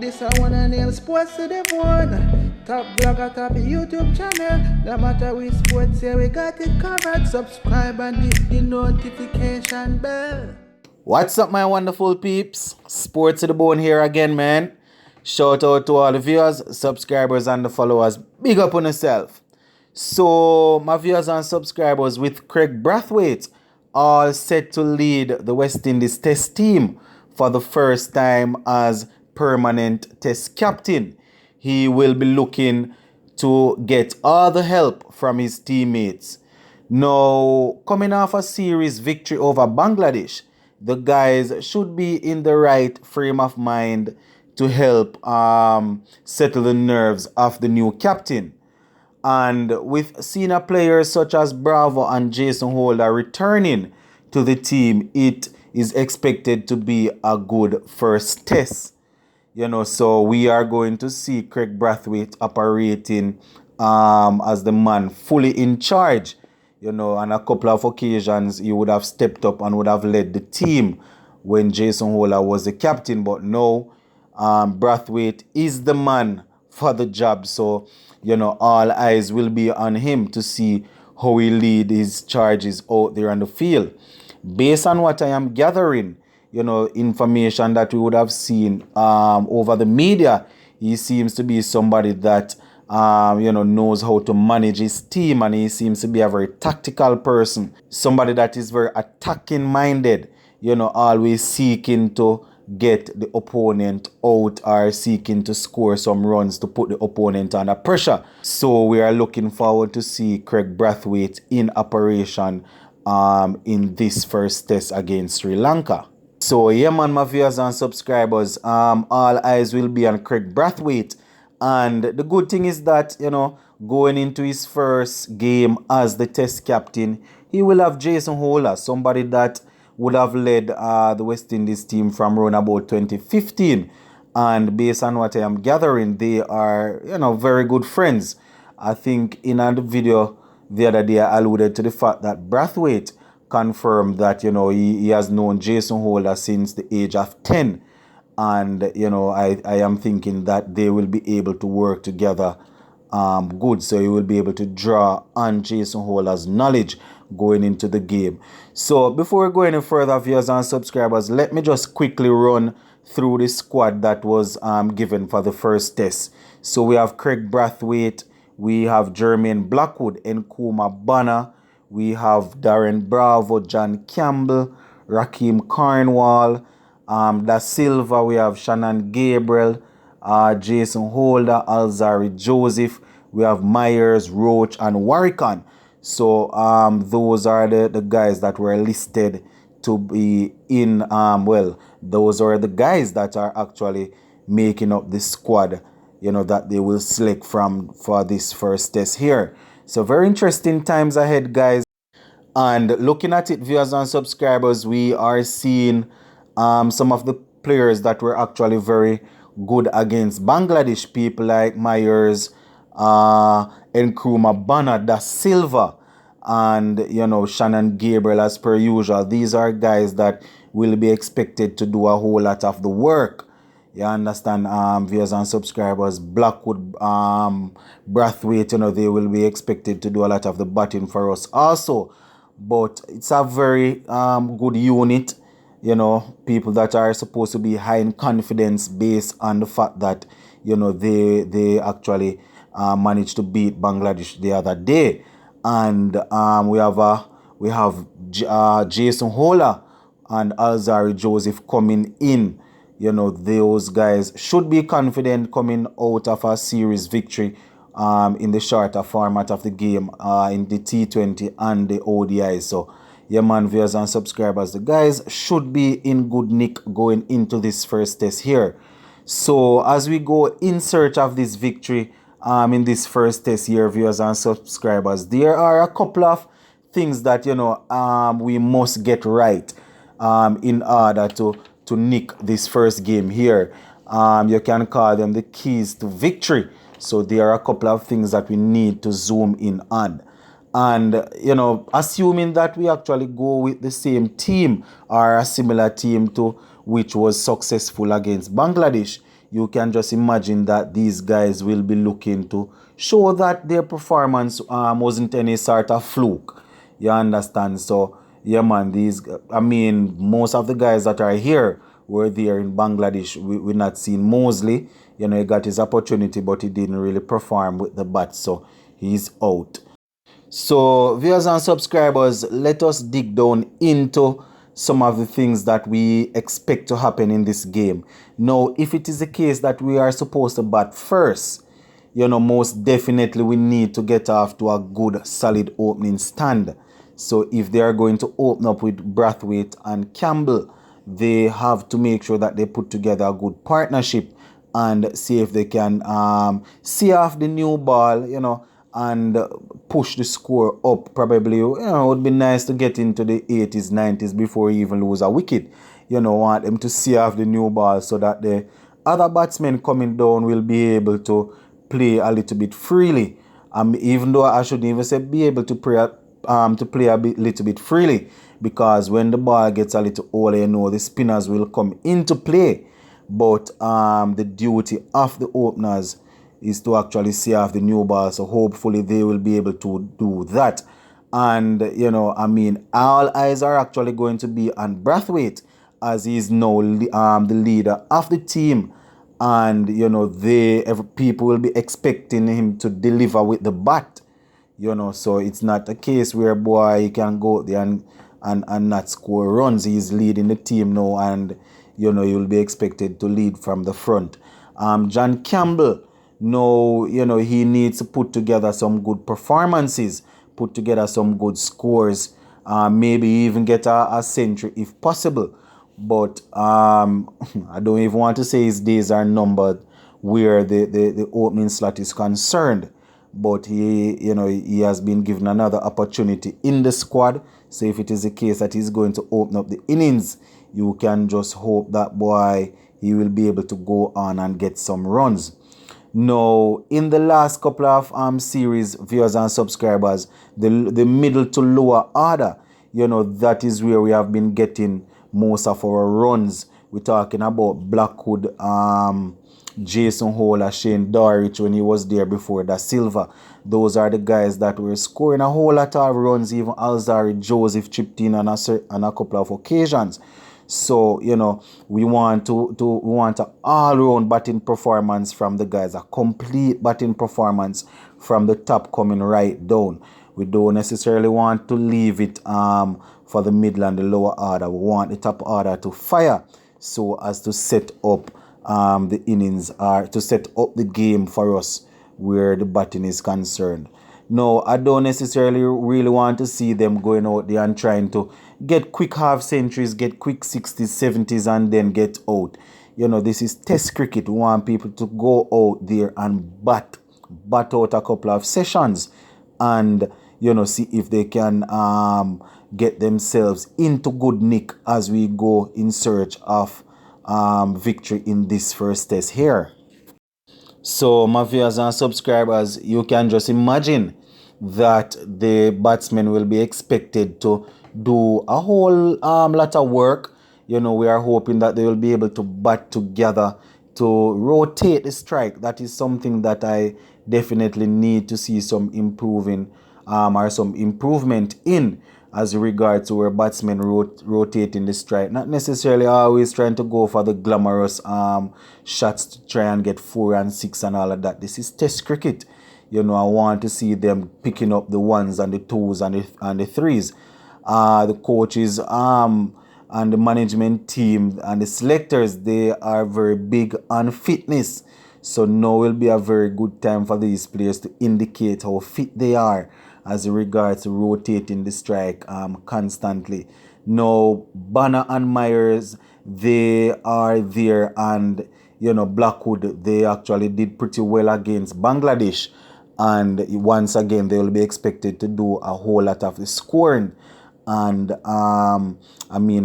This I wanna nail sports to the bone. Top blogger, top YouTube channel. No matter which sports, here we got it covered. Subscribe and hit the notification bell. What's up, my wonderful peeps? Sports to the bone here again, man. Shout out to all the viewers, subscribers, and the followers. Big up on yourself. So, my viewers and subscribers, with Craig Brathwaite all set to lead the West Indies Test team for the first time as permanent Test captain. He will be looking to get all the help from his teammates. Now, coming off a series victory over Bangladesh, the guys should be in the right frame of mind to help settle the nerves of the new captain. And with senior players such as Bravo and Jason Holder returning to the team, it is expected to be a good first test. So we are going to see Craig Brathwaite operating as the man fully in charge. On a couple of occasions, he would have stepped up and would have led the team when Jason Holder was the captain. But no, Brathwaite is the man for the job. So, all eyes will be on him to see how he lead his charges out there on the field. Based on what I am gathering, information that we would have seen over the media, he seems to be somebody that knows how to manage his team, and he seems to be a very tactical person. Somebody that is very attacking minded, always seeking to get the opponent out or seeking to score some runs to put the opponent under pressure. So we are looking forward to see Craig Brathwaite in operation in this first test against Sri Lanka. So yeah, man, my viewers and subscribers, all eyes will be on Craig Brathwaite. And the good thing is that, going into his first game as the test captain, he will have Jason Holder, somebody that would have led the West Indies team from around about 2015. And based on what I am gathering, they are, very good friends. I think in a video the other day, I alluded to the fact that Brathwaite confirmed that, he has known Jason Holder since the age of 10. And, I am thinking that they will be able to work together good. So he will be able to draw on Jason Holder's knowledge going into the game. So before we go any further, viewers and subscribers, let me just quickly run through the squad that was given for the first test. So we have Craig Brathwaite, we have Jermaine Blackwood, Nkrumah Bonner, we have Darren Bravo, John Campbell, Raheem Cornwall, Da Silva, we have Shannon Gabriel, Jason Holder, Alzari Joseph, we have Myers, Roach, and Warrican. So those are the guys that were listed to be in, those are the guys that are actually making up the squad, that they will select from for this first test here. So very interesting times ahead, guys. And looking at it, viewers and subscribers, we are seeing some of the players that were actually very good against Bangladesh, people like Myers, Nkrumah Bonner, Da Silva, and Shannon Gabriel as per usual. These are guys that will be expected to do a whole lot of the work. You understand, viewers and subscribers. Blackwood, Brathwaite, they will be expected to do a lot of the batting for us also. But it's a very good unit. People that are supposed to be high in confidence based on the fact that, they actually managed to beat Bangladesh the other day. And we have Jason Holder and Alzari Joseph coming in. Those guys should be confident coming out of a series victory in the shorter format of the game in the T20 and the ODI. So yeah, man, viewers and subscribers, the guys should be in good nick going into this first test here. So as we go in search of this victory in this first test here, viewers and subscribers, there are a couple of things that we must get right in order to nick this first game here. You can call them the keys to victory. So there are a couple of things that we need to zoom in on. And, assuming that we actually go with the same team or a similar team to which was successful against Bangladesh, you can just imagine that these guys will be looking to show that their performance wasn't any sort of fluke. You understand? So, yeah, man, most of the guys that are here were there in Bangladesh. We not seen Mosley. You know, he got his opportunity, but he didn't really perform with the bat, so he's out. So, viewers and subscribers, let us dig down into some of the things that we expect to happen in this game. Now, if it is the case that we are supposed to bat first, you know, most definitely we need to get off to a good, solid opening stand. So, if they are going to open up with Brathwaite and Campbell, they have to make sure that they put together a good partnership and see if they can see off the new ball, you know, and push the score up. Probably, you know, it would be nice to get into the 80s, 90s before you even lose a wicket. You know, want them to see off the new ball so that the other batsmen coming down will be able to play a little bit freely. Even though I shouldn't even say be able to play little bit freely, because when the ball gets a little older, you know, the spinners will come into play. But the duty of the openers is to actually see off the new ball. So hopefully they will be able to do that. And, you know, all eyes are actually going to be on Brathwaite, as he is now the leader of the team. And, you know, people will be expecting him to deliver with the bat. You know, so it's not a case where, boy, he can go out there and not score runs. He's leading the team now, and, you know, you'll be expected to lead from the front. John Campbell, no, you know, he needs to put together some good performances, put together some good scores, maybe even get a century if possible. But I don't even want to say his days are numbered where the opening slot is concerned. But he has been given another opportunity in the squad. So if it is the case that he's going to open up the innings, you can just hope that, boy, he will be able to go on and get some runs. Now, in the last couple of series, viewers and subscribers, the middle to lower order, you know, that is where we have been getting most of our runs. We're talking about Blackwood, Jason Holler, Shane Dorrich when he was there before Da Silva. Those are the guys that were scoring a whole lot of runs. Even Alzari Joseph chipped in on a couple of occasions. So, you know, we want an all-round batting performance from the guys, a complete batting performance from the top coming right down. We don't necessarily want to leave it for the middle and the lower order. We want the top order to fire so as to set up the innings, or to set up the game for us where the batting is concerned. No, I don't necessarily really want to see them going out there and trying to get quick half centuries, get quick 60s, 70s, and then get out. You know, this is test cricket. We want people to go out there and bat out a couple of sessions and, you know, see if they can get themselves into good nick as we go in search of victory in this first test here. So, my viewers and subscribers, you can just imagine that the batsmen will be expected to do a whole lot of work. You know, we are hoping that they will be able to bat together to rotate the strike. That is something that I definitely need to see some improvement in, as regards to where batsmen rotating the strike. Not necessarily always trying to go for the glamorous shots to try and get 4 and 6 and all of that. This is test cricket. You know, I want to see them picking up the 1s and the 2s and the 3s. The coaches and the management team and the selectors, they are very big on fitness. So now will be a very good time for these players to indicate how fit they are as regards to rotating the strike constantly. Now, Banner and Myers, they are there, and, you know, Blackwood, they actually did pretty well against Bangladesh. And once again, they will be expected to do a whole lot of the scoring. And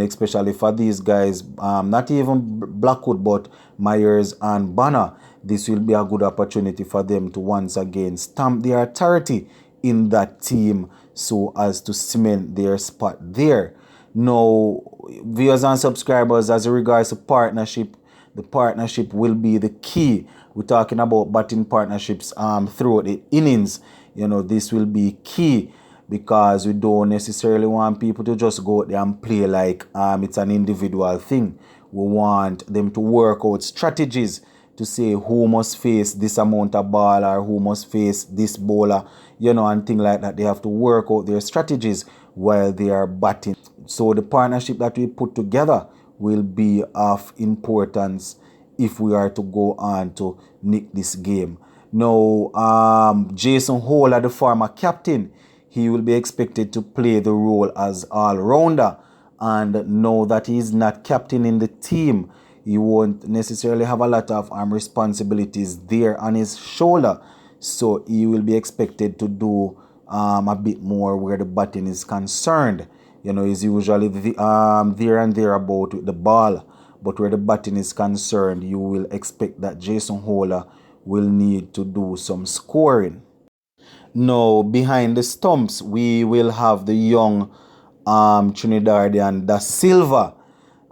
especially for these guys, not even Blackwood, but Myers and Banner, this will be a good opportunity for them to once again stamp their authority in that team so as to cement their spot there. Now, viewers and subscribers, as regards to partnership, the partnership will be the key. We're talking about batting partnerships throughout the innings. This will be key because we don't necessarily want people to just go out there and play like it's an individual thing. We want them to work out strategies to say who must face this amount of ball or who must face this bowler, and things like that. They have to work out their strategies while they are batting. So the partnership that we put together will be of importance if we are to go on to nick this game. Now, Jason Holder, the former captain, he will be expected to play the role as all-rounder. And now that he's not captain in the team, he won't necessarily have a lot of responsibilities there on his shoulder. So he will be expected to do a bit more where the batting is concerned. He's usually there and thereabout with the ball. But where the batting is concerned, you will expect that Jason Holder will need to do some scoring. Now, behind the stumps, we will have the young Trinidadian Da Silva.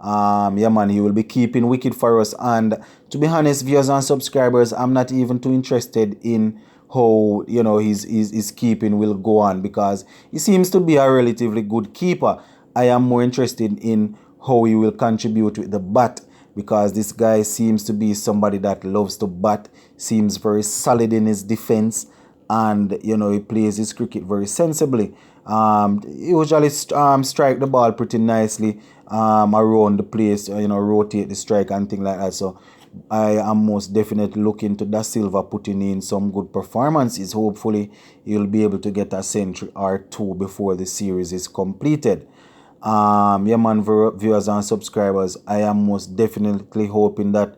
Yeah, man, he will be keeping wicket for us. And to be honest, viewers and subscribers, I'm not even too interested in how his keeping will go on, because he seems to be a relatively good keeper. I am more interested in how he will contribute with the bat, because this guy seems to be somebody that loves to bat, seems very solid in his defense, and he plays his cricket very sensibly. He usually strike the ball pretty nicely around the place, rotate the strike and things like that. So I am most definitely looking to Da Silva putting in some good performances. Hopefully he'll be able to get a century or two before the series is completed. Yeah, man, viewers and subscribers, I am most definitely hoping that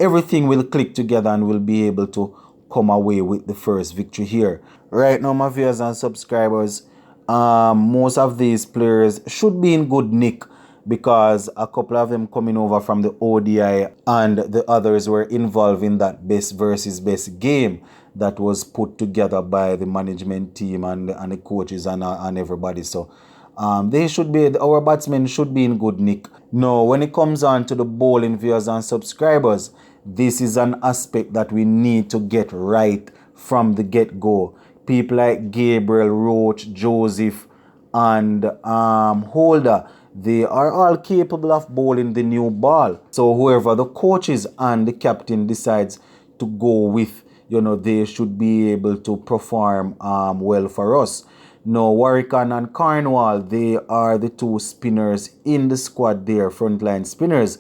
everything will click together and we'll be able to come away with the first victory here. Right now, my viewers and subscribers, most of these players should be in good nick, because a couple of them coming over from the ODI and the others were involved in that best versus best game that was put together by the management team and the coaches and everybody. So our batsmen should be in good nick. Now, when it comes on to the bowling, viewers and subscribers, this is an aspect that we need to get right from the get-go. People like Gabriel, Roach, Joseph, and Holder, they are all capable of bowling the new ball. So whoever the coaches and the captain decides to go with, they should be able to perform well for us. Now, Warwickon and Cornwall, they are the two spinners in the squad there, frontline spinners.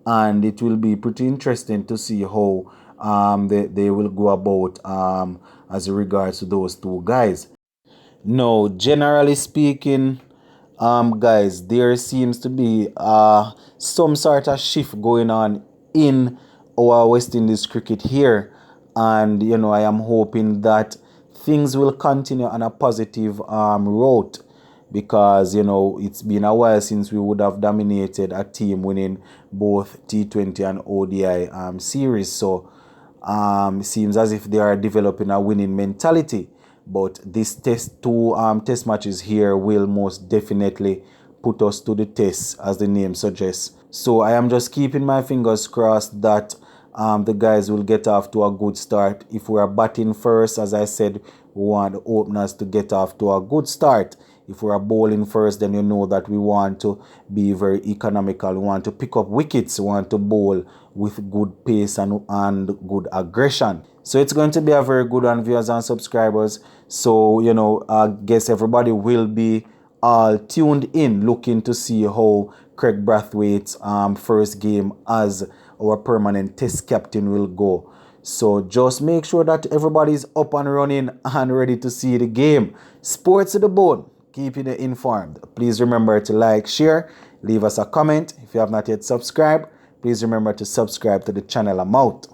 And it will be pretty interesting to see how they will go about as regards to those two guys. Now, generally speaking, guys, there seems to be some sort of shift going on in our West Indies cricket here. And, I am hoping that things will continue on a positive route, because, it's been a while since we would have dominated a team winning both T20 and ODI series. So it seems as if they are developing a winning mentality. But this two test matches here will most definitely put us to the test, as the name suggests. So I am just keeping my fingers crossed that the guys will get off to a good start. If we are batting first, as I said, we want the openers to get off to a good start. If we are bowling first, then you know that we want to be very economical. We want to pick up wickets. We want to bowl with good pace and good aggression. So it's going to be a very good one, viewers and subscribers. So, I guess everybody will be all tuned in, looking to see how Craig Brathwaite's first game as our permanent test captain will go. So just make sure that everybody's up and running and ready to see the game. Sports to the bone, keeping you informed. Please remember to like, share, leave us a comment. If you have not yet subscribed, please remember to subscribe to the channel. I'm out.